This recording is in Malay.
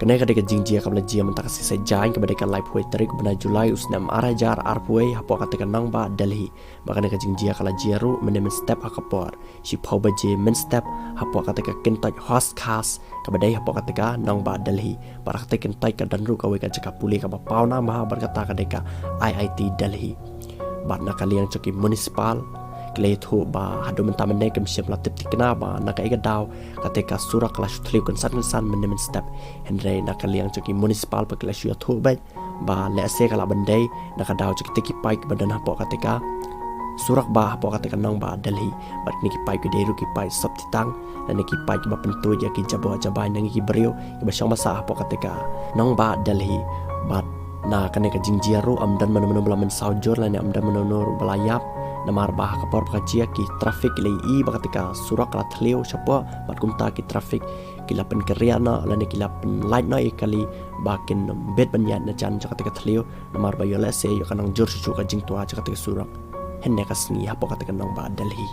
Kena kadeka jingjia kabla jia mentaka sisa jain kepada kan live huai tarik bena Julai usnam arajar arpuai hapo kateka nang ba Delhi bakana ka jingjia kala jiaru menemen step akapor si phau ba je men step hapo kateka kentai host khas kabada hapo kateka nang ba Delhi para kateka kentai ka danru ka weka jaka puli ka ba pauna maha berkata kadeka IIT Delhi barna kalian coki municipal Klei thu ba hadu mentamen ne kem siap latip tikna ba naka ega daw kateka sura kelas tliu kan san menemen step henry naka liang coki municipal pa kelas yu thu ba le ase kala bandai naka daw coki tiki paik badan hapo kateka surak ba hapo kateka nang ba Delhi bat niki paik ke deru ki paik sop titang dan niki paik ba pentu ya ki jabo jabai nang ki brio ki ba syang masa hapo kateka nang ba Delhi bat na kane ka jingjiaru amdan manu belamen saujur lan amdan manu belayap namar bah kapor pakajia ki trafik lei I bakatika surak la thleu chapo bat kumta ki trafik kilapen keriana lan kilapen light no kali bakin bed banyan na chan chakatika thleu namar ba yola se yo kanang jur chu ka jing tua chakatika surak henne kasni hapo katika nang ba Delhi